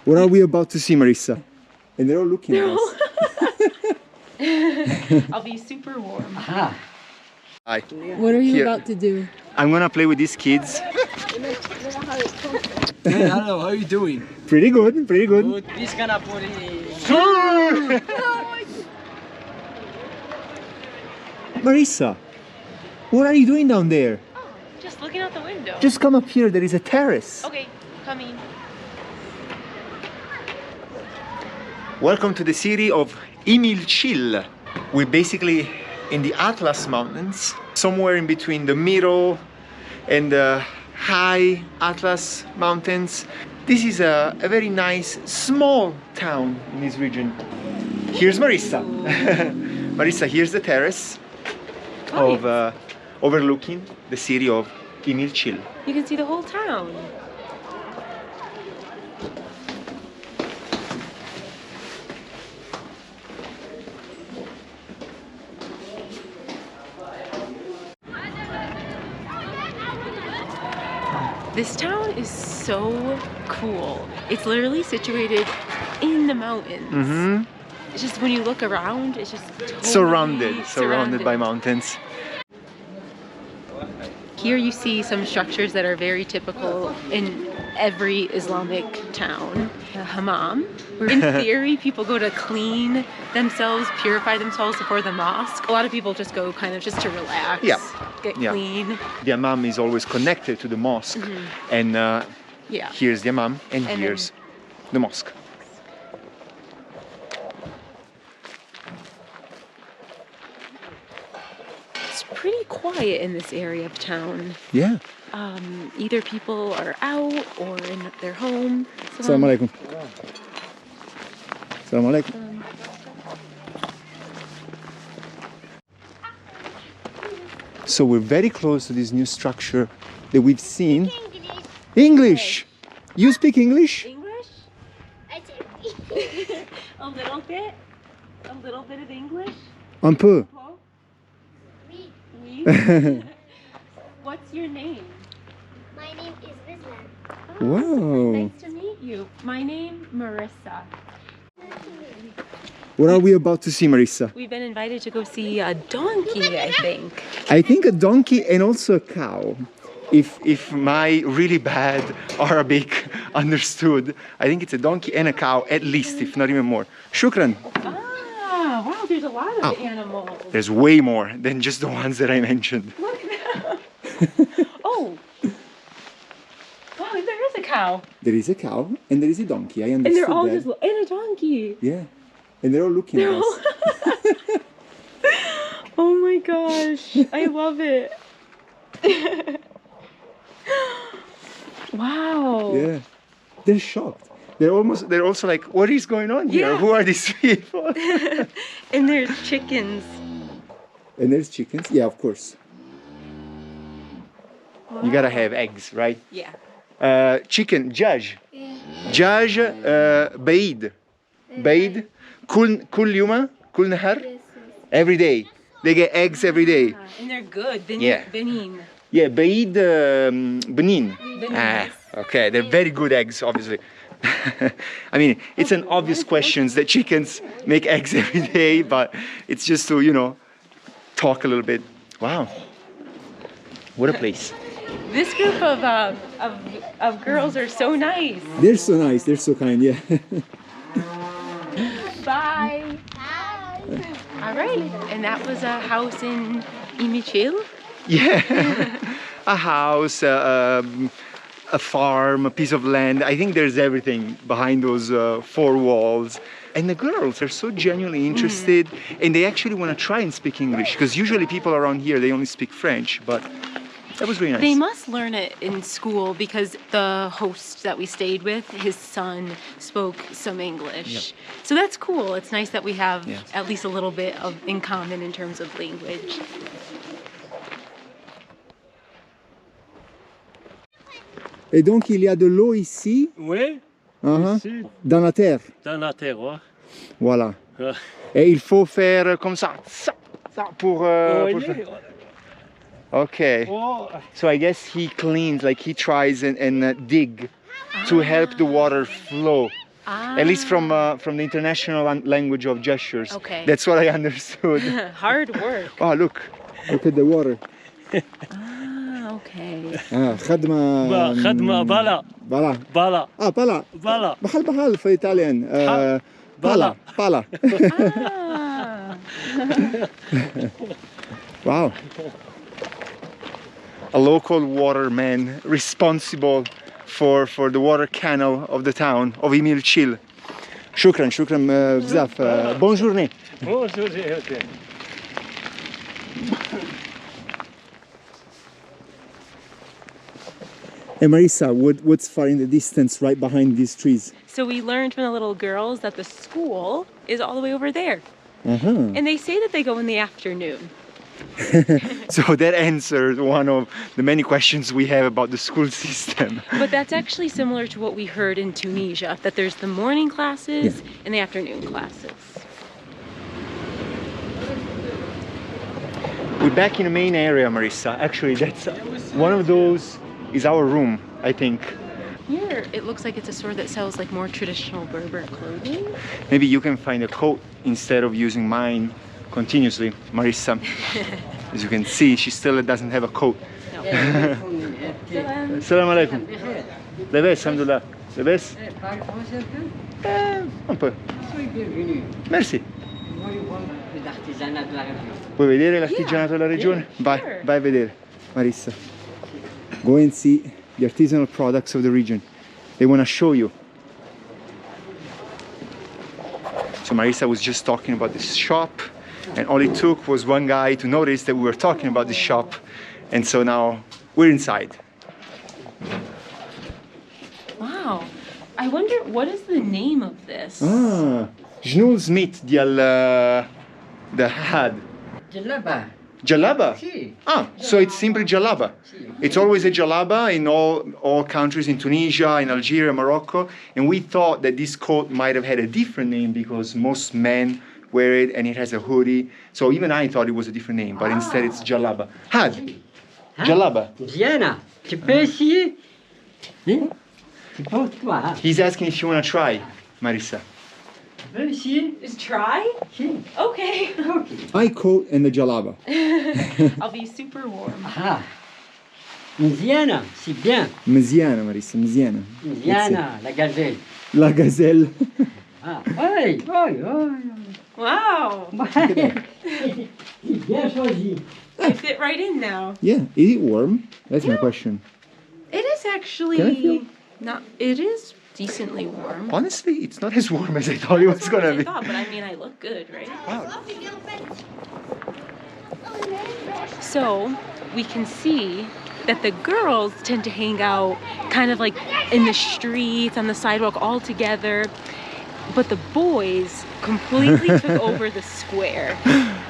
What are we about to see, Marissa? And they're all looking at us. I'll be super warm. Hi. What are you Here. about to do? I'm gonna play with these kids. Hello, how are you doing? Pretty good, pretty good. This gonna put it. Marissa, what are you doing down there? Oh, just looking out the window. Just come up here, there is a terrace. Okay, coming. Welcome to the city of Imilchil. We're basically in the Atlas Mountains, somewhere in between the middle and the high Atlas Mountains. This is a very nice, small town in this region. Here's Marissa. Marissa, here's the terrace of overlooking the city of Imilchil. You can see the whole town. This town is so cool. It's literally situated in the mountains. Mm-hmm. It's just when you look around, it's just totally Surrounded by mountains. Here you see some structures that are very typical in every Islamic town. The hammam, where in theory people go to clean themselves, purify themselves before the mosque. A lot of people just go kind of just to relax, get clean. The hammam is always connected to the mosque, and here's the hammam, and here's the mosque. It's pretty quiet in this area of town. Yeah. Either people are out or in their home. Assalamu alaikum. Assalamu alaikum. So we're very close to this new structure that we've seen. English! You speak English? English? A little bit? A little bit of English? Un peu. Oui. What's your name? My name is Rizwan. Wow. Nice to meet you. My name, Marissa. What are we about to see, Marissa? We've been invited to go see a donkey, I think. I think a donkey and also a cow. If my really bad Arabic understood, I think it's a donkey and a cow at least, if not even more. Shukran. Ah, wow, there's a lot of animals. There's way more than just the ones that I mentioned. Look at that. Oh. Oh, there is a cow. There is a cow and there is a donkey. I understood And they're all that. just, and a donkey. Yeah. And they're all looking at us. Oh my gosh, I love it. Wow. Yeah. They're shocked. They're also like, what is going on here? Yeah. Who are these people? And there's chickens. And there's chickens. Yeah, of course. Wow. You gotta have eggs, right? Yeah. Chicken, Jaj. Jaj, Baid. Baid. Kul yuma, kul nahar. Every day. They get eggs every day. And they're good. Yeah. Benin. Yeah, Baid, Benin. Ah, okay. They're very good eggs, obviously. I mean, it's an obvious question that chickens make eggs every day, but it's just to, you know, talk a little bit. Wow. What a place. This group of girls are so nice. They're so nice. They're so kind, yeah. Bye. All right. And that was a house in Imilchil. Yeah. A house, a farm, a piece of land. I think there's everything behind those four walls. And the girls are so genuinely interested, and they actually want to try and speak English, because usually people around here, they only speak French, but that was really nice. They must learn it in school because the host that we stayed with, his son spoke some English. Yep. So that's cool. It's nice that we have Yes. at least a little bit in common in terms of language. Et donc il y a de l'eau ici, Oui, ici, dans la terre. dans la terre, ouais. Voilà. Ah. Et il faut faire comme ça pour Oui, faire. Okay. oh, So I guess he cleans, like he tries and dig to help the water flow. At least from the international language of gestures. Okay. That's what I understood. Hard work. Oh, look at the water. Okay. خدمة خدمة بلا بلا بلا بلا بلا بحال في Italian بلا. bala. Ah. Wow. A local waterman responsible for the water canal of the town of Emil Chil. شكرا بزاف. Bonne journée. Bonjour, okay. Hey Marissa, what's far in the distance right behind these trees? So we learned from the little girls that the school is all the way over there. Uh-huh. And they say that they go in the afternoon. So that answers one of the many questions we have about the school system. But that's actually similar to what we heard in Tunisia, that there's the morning classes and the afternoon classes. We're back in the main area, Marissa. Actually, that's one of those is our room, I think. Here, it looks like it's a store that sells like more traditional Berber clothing. Maybe you can find a coat instead of using mine continuously. Marissa, as you can see, she still doesn't have a coat. No. Salam alaikum. Leves, alhamdulillah. Leves? Un peu. Merci. Vuoi vedere l'artigianato della regione? Vai, sure. vai a vedere, Marissa. Go and see the artisanal products of the region. They want to show you. So Marissa was just talking about this shop, and all it took was one guy to notice that we were talking about this shop, and so now we're inside. Wow. I wonder, what is the name of this? Ah, جنول سميث ديال the had. Jalaba. Jalaba? Sì. Ah, so it's simply jalaba. It's always a jalaba in all countries, in Tunisia, in Algeria, Morocco, and we thought that this coat might have had a different name because most men wear it and it has a hoodie. So even I thought it was a different name, but instead it's jalaba. Had. Jalaba. Diana, tu peux essayer? Hein? C'est pour toi. Hein? He's asking if you want to try, Marissa. Tu peux essayer? Just try? Si. Okay. Ok. My coat and the jalaba. I'll be super warm. Ah. Diana, c'est bien. Mziana, Marissa, mziana. Diana, la gazelle. La gazelle. Ah. Oui, oui, oui. Wow. Bien choisi. I fit right in now. Yeah, is it warm? That's my question. It is Can I feel? actually not, it is decently warm. Honestly, it's not as warm as I thought it was That's what gonna I be. thought, but I mean, I look good, right? So we can see that the girls tend to hang out kind of like in the streets, on the sidewalk all together. But the boys completely took over the square,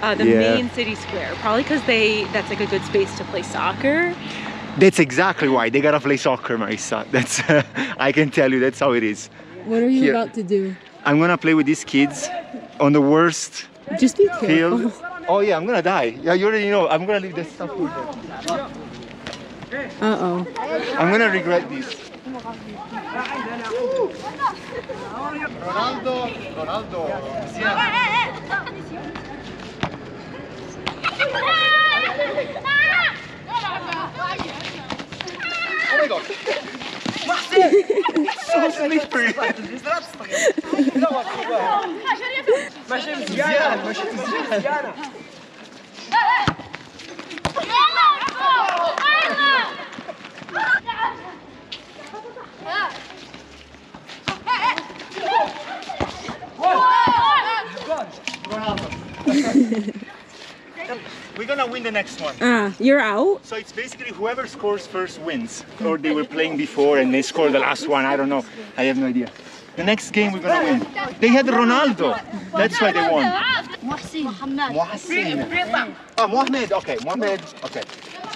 the Yeah. main city square. Probably because that's like a good space to play soccer. That's exactly why they gotta play soccer, Marissa. That's I can tell you that's how it is. What are you Here. about to do? I'm gonna play with these kids on the worst Just be careful. field. Oh yeah, I'm gonna die. Yeah, you already know. I'm gonna leave that stuff with them. Uh-oh. I'm gonna regret this. Ronaldo. Oh my god. So slippery. We're gonna win the next one. You're out? So it's basically whoever scores first wins. Or they were playing before and they scored the last one. I don't know. I have no idea. The next game we're gonna win. They had Ronaldo. That's why they won. Mohsin. Oh, Mohamed. Okay, Mohamed. Okay.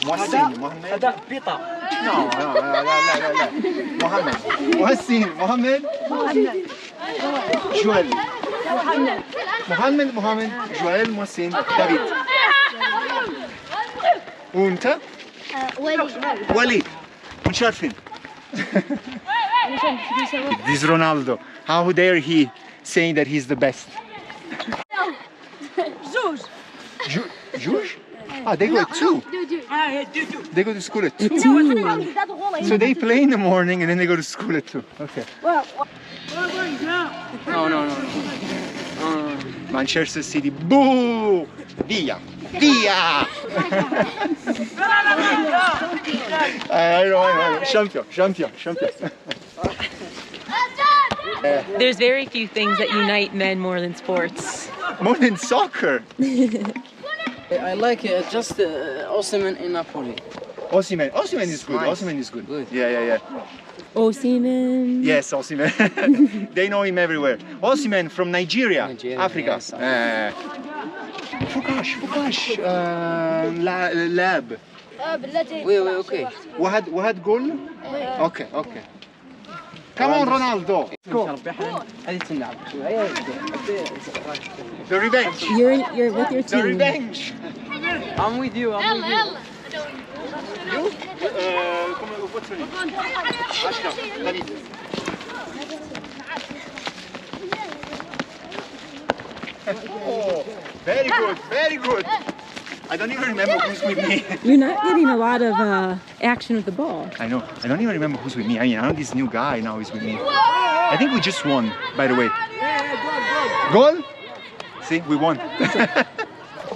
Mohsin. Mohamed. No. Mohamed. Mohsin. Mohamed. Joel. Mohamed. Joel. Mohsin. David. وانت؟ ولي وليد. مش عارفين. This Ronaldo. How dare he saying that he's the best? Juge? Ah, they go at 2. They go to school at 2. So they play in the morning and then they go to school at 2. Okay. No. Manchester City. Boo! Via! Via! I know. Champion. There's very few things that unite men more than sports. More than soccer. I like just Osimhen in Napoli. Osimhen is good. Nice. Osimhen is good. Good. Yeah. Osimhen. Yes, Osimhen. They know him everywhere. Osimhen from Nigeria, Africa. Yes. Fukash. Lab. Oui, okay. وهاد goal? Okay. Come on, Ronaldo. Go. The revenge. You're with your The team. revenge. I'm with you. You? What's your name? Ashraf. Khalid. Oh, very good. I don't even remember who's with me. You're not getting a lot of action with the ball. I know. I don't even remember who's with me. I know this new guy now is with me. I think we just won, by the way. Goal? See, we won.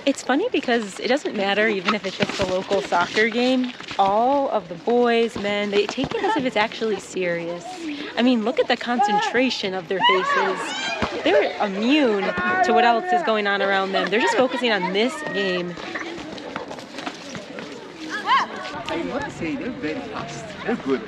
It's funny because it doesn't matter even if it's just a local soccer game. All of the boys, men, they take it as if it's actually serious. I mean, look at the concentration of their faces. They're immune to what else is going on around them. They're just focusing on this game. I must say, they're very fast. They're good.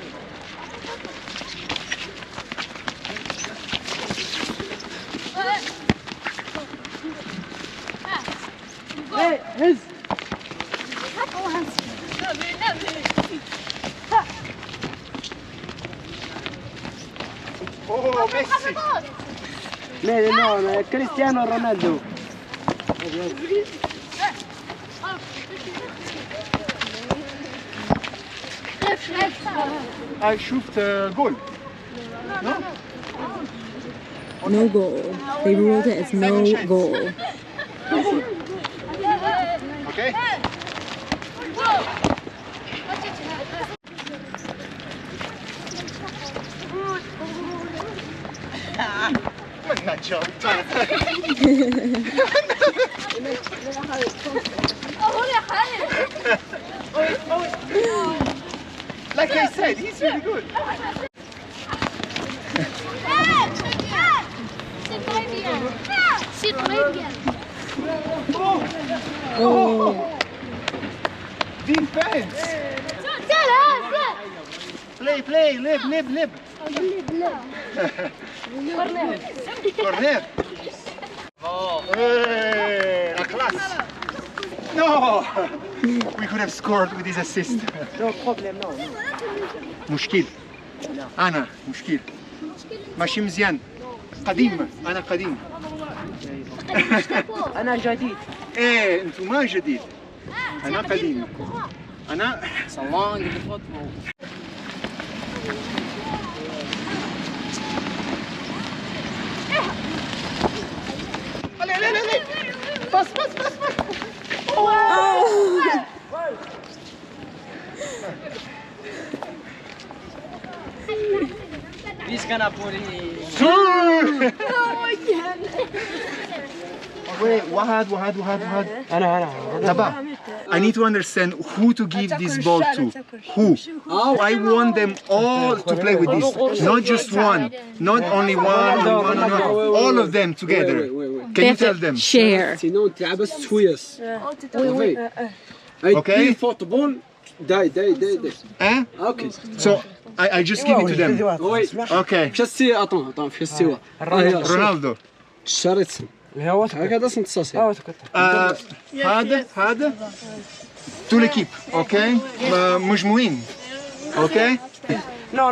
Oh, Messi! No, Cristiano Ronaldo. I shoot goal. No? No goal. They ruled it as no goal. Okay? Mannaggia, like I said, he's really good. Oh. Defense! Play, lib. Corner. Hey, la classe. No! We could have scored with this assist. No problem, no. مشكل. أنا مشكل. ماشي مزيان. قديم. أنا قديم. أنا جديد. إيه أنتم ما جديد. أنا قديم. أنا. Salon de football. Allez. Passe. Visca Napoli. Wait, Wahad. أنا. Taba, I need to understand who to give this ball to. Who? I want them all to play with this. Not just one. Not only one. All of them together. Can you tell them? Share. سينو تلعب سويس Okay. فوتبول داي Eh? اوكي So I just give it to them. وي Okay. في السي اطون في السوا Ronaldo. شريت هكذا سنتصاصي هذا tout l'équipe, okay? مجموعين. Okay? No.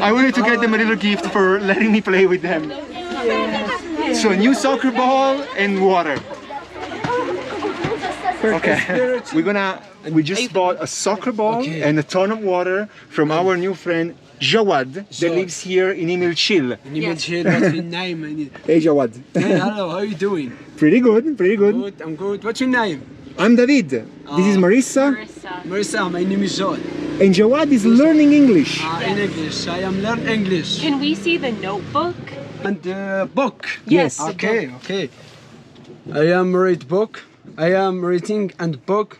I wanted to get them a little gift for letting me play with them. So a new soccer ball and water. Okay, we're gonna We just bought a soccer ball Okay. and a ton of water from our new friend Jawad that Jawad. lives here in Emil Chil. What's your name? Hey Jawad. Hey, hello, how are you doing? Pretty good, pretty good. Good, I'm good. What's your name? I'm David. This is Marissa. Marissa, my name is John. And Jawad is learning English. In English, I am learn English. Can we see the notebook? And book. Yes. the Okay, okay. I am read book. I am reading and book.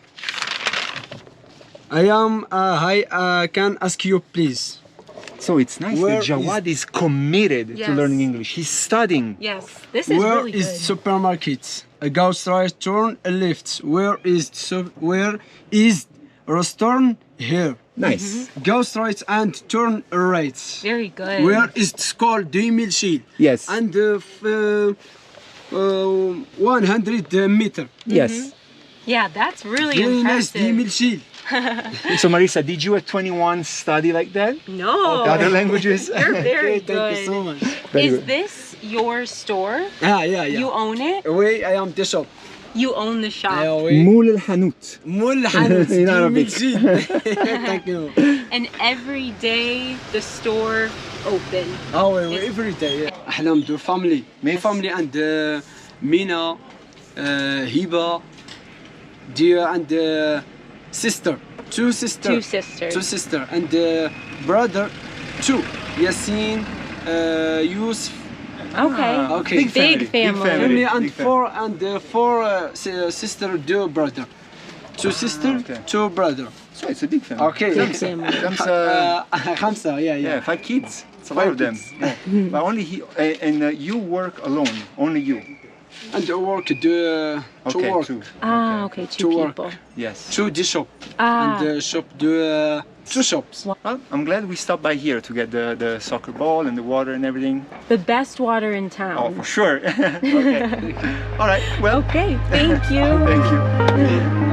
I am. I can ask you please. So it's nice Where that Jawad is committed to Yes. learning English. He's studying. Yes, this is Where really is good. supermarket? I go straight, turn a left. Where is restaurant? Here. Nice. Go straight and turn right. Very good. Where is school? 2000 shil. Yes. And 100 meter. Yes. Yeah, that's really Very nice. impressive. 2000 shil. So Marissa, did you at 21 study like that? No. Other languages? You're very Okay, good. thank you so much. Very Is good. this your store? Yeah, yeah. You own it? Oui, I am the shop. You own the shop. Oui. Moul al-Hanout. مول حانوت In Arabic. 2000 شil. Thank you. And every day the store open. Oh, oui, every day. أحلام do family. Miss? Family and Mina, Hiba, dear and sister. Two sister. Two sisters. Two sister and brother. Two. Yasin, Yusuf. Okay. Okay. Big family. Big family. Family and Big family. four sister, two brother. Two sister, okay. two brother. So it's a big family. Okay. Khamsa, خمسة, yeah. yeah, 5 kids. It's a lot of them. Yeah. But only he, and you work alone. Only you. And work to Okay, work. two. Ah, okay, two To work. people. Yes. To the shop. Ah. And shop do two shops. Well, I'm glad we stopped by here to get the soccer ball and the water and everything. The best water in Oh, town. for sure. Okay. All right. Well, Okay, thank you. thank you.